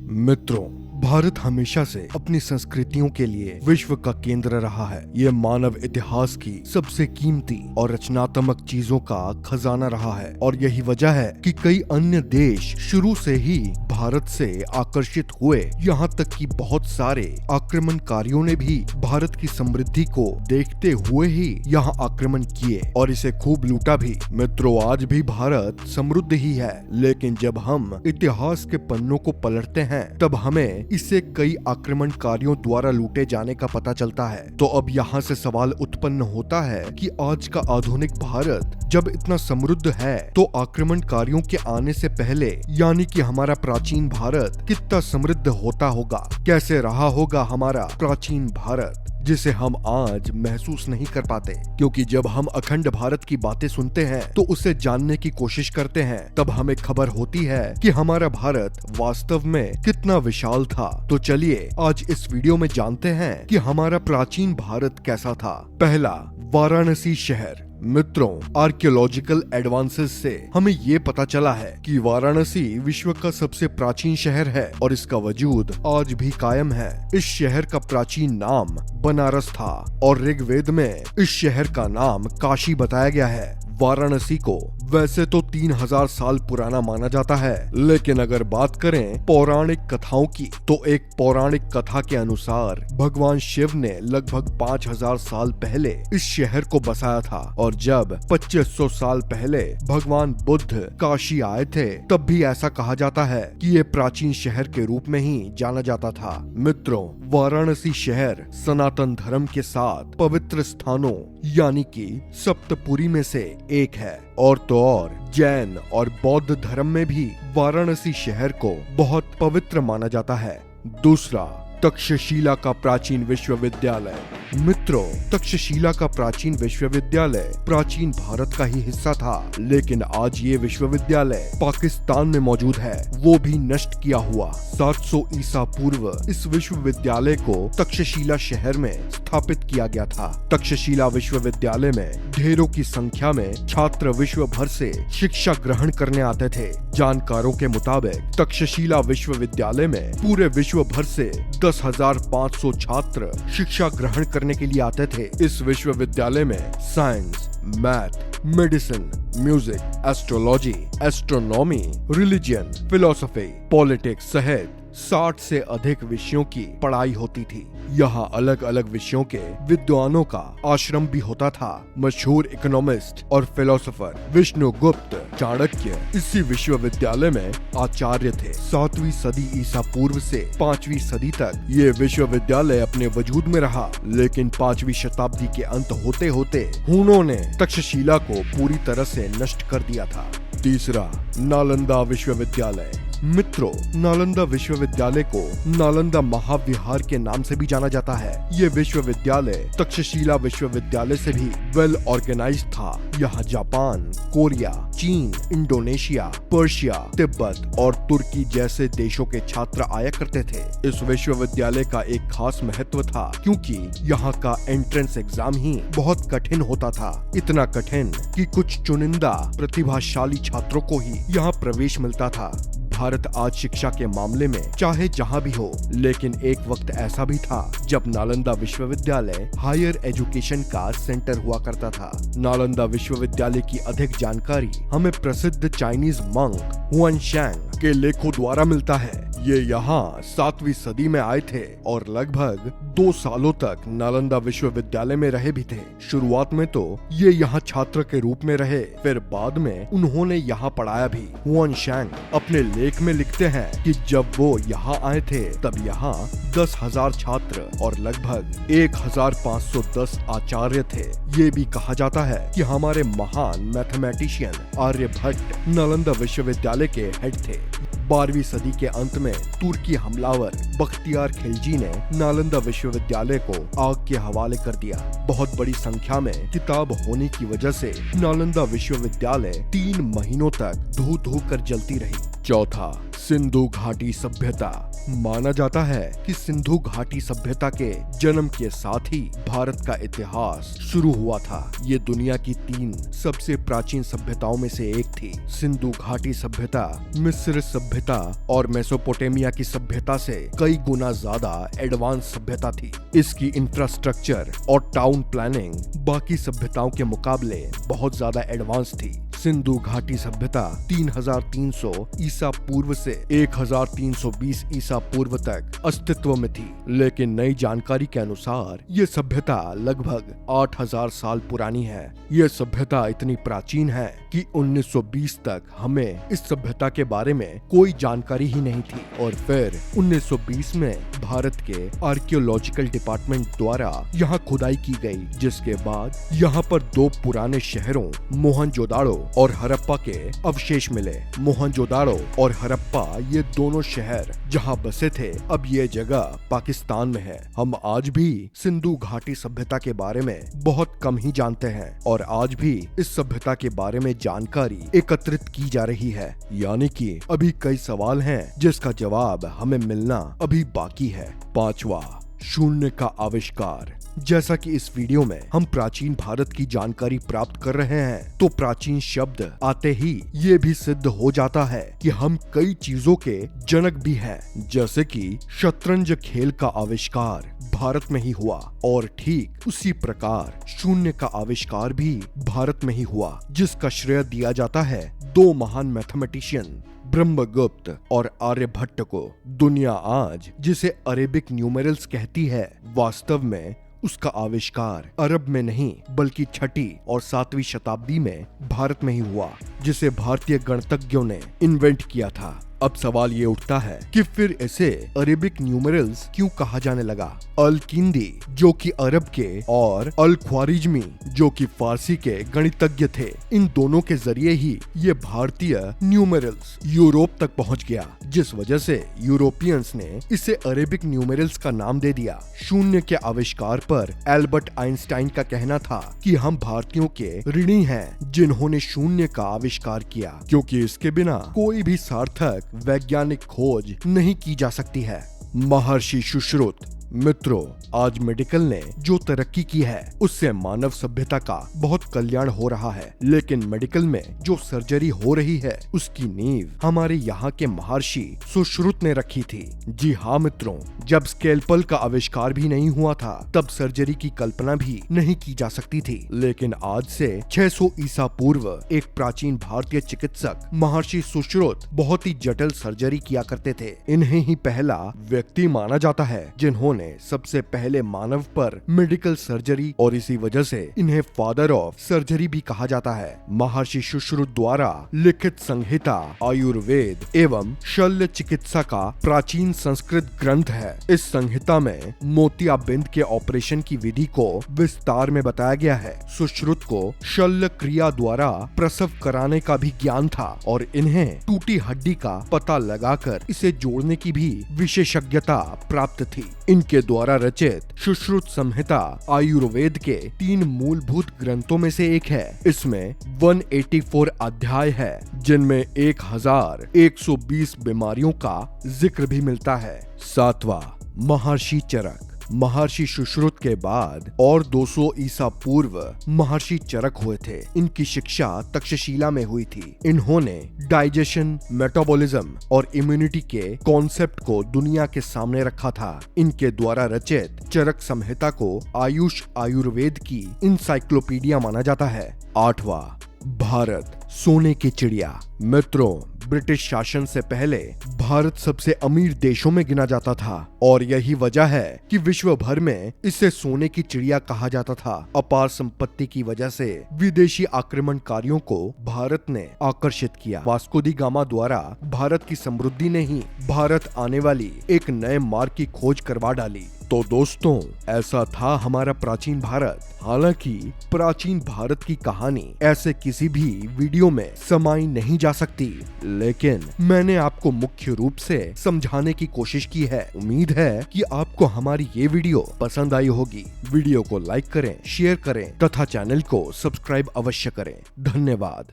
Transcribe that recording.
मित्रों, भारत हमेशा से अपनी संस्कृतियों के लिए विश्व का केंद्र रहा है। ये मानव इतिहास की सबसे कीमती और रचनात्मक चीजों का खजाना रहा है और यही वजह है कि कई अन्य देश शुरू से ही भारत से आकर्षित हुए। यहाँ तक कि बहुत सारे आक्रमणकारियों ने भी भारत की समृद्धि को देखते हुए ही यहाँ आक्रमण किए और इसे खूब लूटा भी। मित्रों, आज भी भारत समृद्ध ही है, लेकिन जब हम इतिहास के पन्नों को पलटते हैं तब हमें इसे कई आक्रमणकारियों द्वारा लूटे जाने का पता चलता है। तो अब यहाँ से सवाल उत्पन्न होता है कि आज का आधुनिक भारत जब इतना समृद्ध है तो आक्रमणकारियों के आने से पहले यानी कि हमारा प्राचीन भारत कितना समृद्ध होता होगा, कैसे रहा होगा हमारा प्राचीन भारत, जिसे हम आज महसूस नहीं कर पाते। क्योंकि जब हम अखंड भारत की बातें सुनते हैं तो उसे जानने की कोशिश करते हैं, तब हमें खबर होती है कि हमारा भारत वास्तव में कितना विशाल था। तो चलिए आज इस वीडियो में जानते हैं कि हमारा प्राचीन भारत कैसा था। पहला, वाराणसी शहर। मित्रों, आर्कियोलॉजिकल एडवांसेस से हमें ये पता चला है कि वाराणसी विश्व का सबसे प्राचीन शहर है और इसका वजूद आज भी कायम है। इस शहर का प्राचीन नाम बनारस था और ऋग्वेद में इस शहर का नाम काशी बताया गया है। वाराणसी को वैसे तो 3000 साल पुराना माना जाता है, लेकिन अगर बात करें पौराणिक कथाओं की तो एक पौराणिक कथा के अनुसार भगवान शिव ने लगभग 5000 साल पहले इस शहर को बसाया था और जब 2500 साल पहले भगवान बुद्ध काशी आए थे तब भी ऐसा कहा जाता है कि ये प्राचीन शहर के रूप में ही जाना जाता था। मित्रों, वाराणसी शहर सनातन धर्म के 7 पवित्र स्थानों यानी कि सप्तपुरी में से एक है और तो और जैन और बौद्ध धर्म में भी वाराणसी शहर को बहुत पवित्र माना जाता है। दूसरा, तक्षशिला का प्राचीन विश्वविद्यालय। मित्रों, तक्षशिला का प्राचीन विश्वविद्यालय प्राचीन भारत का ही हिस्सा था, लेकिन आज ये विश्वविद्यालय पाकिस्तान में मौजूद है, वो भी नष्ट किया हुआ। 700 ईसा पूर्व इस विश्वविद्यालय को तक्षशिला शहर में स्थापित किया गया था। तक्षशिला विश्वविद्यालय में ढेरों की संख्या में छात्र विश्व भर से शिक्षा ग्रहण करने आते थे। जानकारों के मुताबिक तक्षशिला विश्वविद्यालय में पूरे विश्व भर से 10,500 छात्र शिक्षा ग्रहण करने के लिए आते थे। इस विश्वविद्यालय में science, math, medicine, music, astrology, astronomy, religion, philosophy, politics सहित 60 से अधिक विषयों की पढ़ाई होती थी। यहाँ अलग अलग विषयों के विद्वानों का आश्रम भी होता था। मशहूर इकोनॉमिस्ट और फिलोसोफर विष्णुगुप्त चाणक्य इसी विश्वविद्यालय में आचार्य थे। 7वीं सदी ईसा पूर्व से 5वीं सदी तक ये विश्वविद्यालय अपने वजूद में रहा, लेकिन 5वीं शताब्दी के अंत होते होते हुनों ने तक्षशिला को पूरी तरह से नष्ट कर दिया था। तीसरा, नालंदा विश्वविद्यालय। मित्रों, नालंदा विश्वविद्यालय को नालंदा महाविहार के नाम से भी जाना जाता है। ये विश्वविद्यालय तक्षशिला विश्वविद्यालय से भी वेल ऑर्गेनाइज्ड था। यहाँ जापान, कोरिया, चीन, इंडोनेशिया, पर्शिया, तिब्बत और तुर्की जैसे देशों के छात्र आया करते थे। इस विश्वविद्यालय का एक खास महत्व था क्योंकि यहाँ का एंट्रेंस एग्जाम ही बहुत कठिन होता था। इतना कठिन कि कुछ चुनिंदा प्रतिभाशाली छात्रों को ही यहाँ प्रवेश मिलता था। भारत आज शिक्षा के मामले में चाहे जहाँ भी हो, लेकिन एक वक्त ऐसा भी था जब नालंदा विश्वविद्यालय हायर एजुकेशन का सेंटर हुआ करता था। नालंदा विश्वविद्यालय की अधिक जानकारी हमें प्रसिद्ध चाइनीज मंक हुआनशांग के लेखों द्वारा मिलता है। ये यहाँ 7वीं सदी में आए थे और लगभग 2 सालों तक नालंदा विश्वविद्यालय में रहे भी थे। शुरुआत में तो ये यहाँ छात्र के रूप में रहे, फिर बाद में उन्होंने यहाँ पढ़ाया भी। हुआनशांग अपने लेख में लिखते हैं कि जब वो यहाँ आए थे तब यहाँ 10,000 छात्र और लगभग 1,510 आचार्य थे। ये भी कहा जाता है कि हमारे महान मैथमेटिशियन आर्यभट्ट नालंदा विश्वविद्यालय के हेड थे। 12वीं सदी के अंत में तुर्की हमलावर बख्तियार खिलजी ने नालंदा विश्वविद्यालय को आग के हवाले कर दिया। बहुत बड़ी संख्या में किताब होने की वजह से नालंदा विश्वविद्यालय 3 महीनों तक धू धू कर जलती रही। चौथा, सिंधु घाटी सभ्यता। माना जाता है कि सिंधु घाटी सभ्यता के जन्म के साथ ही भारत का इतिहास शुरू हुआ था। ये दुनिया की 3 सबसे प्राचीन सभ्यताओं में से एक थी। सिंधु घाटी सभ्यता मिस्र सभ्यता और मेसोपोटामिया की सभ्यता से कई गुना ज्यादा एडवांस सभ्यता थी। इसकी इंफ्रास्ट्रक्चर और टाउन प्लानिंग बाकी सभ्यताओं के मुकाबले बहुत ज्यादा एडवांस थी। सिंधु घाटी सभ्यता 3300 ईसा पूर्व से 1320 ईसा पूर्व तक अस्तित्व में थी, लेकिन नई जानकारी के अनुसार ये सभ्यता लगभग 8000 साल पुरानी है। ये सभ्यता इतनी प्राचीन है कि 1920 तक हमें इस सभ्यता के बारे में कोई जानकारी ही नहीं थी और फिर 1920 में भारत के आर्कियोलॉजिकल डिपार्टमेंट द्वारा यहाँ खुदाई की गई, जिसके बाद यहाँ पर 2 पुराने शहरों मोहनजोदाड़ो और हड़प्पा के अवशेष मिले। मोहनजोदाड़ो और हड़प्पा ये दोनों शहर जहाँ बसे थे, अब ये जगह पाकिस्तान में है। हम आज भी सिंधु घाटी सभ्यता के बारे में बहुत कम ही जानते हैं और आज भी इस सभ्यता के बारे में जानकारी एकत्रित की जा रही है, यानी कि अभी कई सवाल हैं जिसका जवाब हमें मिलना अभी बाकी है। पांचवा, शून्य का आविष्कार। जैसा कि इस वीडियो में हम प्राचीन भारत की जानकारी प्राप्त कर रहे हैं, तो प्राचीन शब्द आते ही ये भी सिद्ध हो जाता है कि हम कई चीजों के जनक भी हैं, जैसे कि शतरंज खेल का आविष्कार भारत में ही हुआ और ठीक उसी प्रकार शून्य का आविष्कार भी भारत में ही हुआ, जिसका श्रेय दिया जाता है 2 महान मैथमेटिशियन ब्रह्मगुप्त और आर्यभट्ट को। दुनिया आज जिसे अरेबिक न्यूमेरल्स कहती है, वास्तव में उसका आविष्कार अरब में नहीं बल्कि 6ठी और 7वीं शताब्दी में भारत में ही हुआ, जिसे भारतीय गणितज्ञों ने इन्वेंट किया था। अब सवाल ये उठता है कि फिर इसे अरेबिक न्यूमेरल्स क्यों कहा जाने लगा। अल किंदी जो कि अरब के और अल ख्वारिज्मी जो कि फारसी के गणितज्ञ थे, इन दोनों के जरिए ही ये भारतीय न्यूमेरल्स यूरोप तक पहुंच गया, जिस वजह से यूरोपियंस ने इसे अरेबिक न्यूमेरल्स का नाम दे दिया। शून्य के आविष्कार पर एल्बर्ट आइंस्टाइन का कहना था कि हम भारतीयों के ऋणी हैं जिन्होंने शून्य का आविष्कार किया, क्योंकि इसके बिना कोई भी सार्थक वैज्ञानिक खोज नहीं की जा सकती है। महर्षि सुश्रुत। मित्रों, आज मेडिकल ने जो तरक्की की है उससे मानव सभ्यता का बहुत कल्याण हो रहा है, लेकिन मेडिकल में जो सर्जरी हो रही है उसकी नींव हमारे यहाँ के महर्षि सुश्रुत ने रखी थी। जी हाँ मित्रों, जब स्केलपल का आविष्कार भी नहीं हुआ था तब सर्जरी की कल्पना भी नहीं की जा सकती थी, लेकिन आज से 600 ईसा पूर्व एक प्राचीन भारतीय चिकित्सक महर्षि सुश्रुत बहुत ही जटिल सर्जरी किया करते थे। इन्हें ही पहला व्यक्ति माना जाता है जिन्होंने सबसे पहले मानव पर मेडिकल सर्जरी, और इसी वजह से इन्हें फादर ऑफ सर्जरी भी कहा जाता है। महर्षि सुश्रुत द्वारा लिखित संहिता आयुर्वेद एवं शल्य चिकित्सा का प्राचीन संस्कृत ग्रंथ है। इस संहिता में मोतियाबिंद के ऑपरेशन की विधि को विस्तार में बताया गया है। सुश्रुत को शल्य क्रिया द्वारा प्रसव कराने का भी ज्ञान था और इन्हें टूटी हड्डी का पता लगाकर इसे जोड़ने की भी विशेषज्ञता प्राप्त थी। इनके द्वारा रचित सुश्रुत संहिता आयुर्वेद के 3 मूलभूत ग्रंथों में से एक है। इसमें 184 अध्याय है, जिनमें 1120 बीमारियों का जिक्र भी मिलता है। 7वां, महर्षि चरक। महर्षि सुश्रुत के बाद और 200 ईसा पूर्व महर्षि चरक हुए थे। इनकी शिक्षा तक्षशिला में हुई थी। इन्होंने डाइजेशन, मेटाबॉलिज्म और इम्यूनिटी के कॉन्सेप्ट को दुनिया के सामने रखा था। इनके द्वारा रचित चरक संहिता को आयुष आयुर्वेद की इंसाइक्लोपीडिया माना जाता है। 8वां, भारत सोने की चिड़िया। मित्रों, ब्रिटिश शासन से पहले भारत सबसे अमीर देशों में गिना जाता था और यही वजह है कि विश्व भर में इसे सोने की चिड़िया कहा जाता था। अपार संपत्ति की वजह से विदेशी आक्रमणकारियों को भारत ने आकर्षित किया। वास्को दी गामा द्वारा भारत की समृद्धि ने ही भारत आने वाली एक नए मार्ग की खोज करवा डाली। तो दोस्तों, ऐसा था हमारा प्राचीन भारत। हालांकि प्राचीन भारत की कहानी ऐसे किसी भी वीडियो में समाई नहीं जा सकती, लेकिन मैंने आपको मुख्य रूप से समझाने की कोशिश की है। उम्मीद है कि आपको हमारी ये वीडियो पसंद आई होगी। वीडियो को लाइक करें, शेयर करें तथा चैनल को सब्सक्राइब अवश्य करें। धन्यवाद।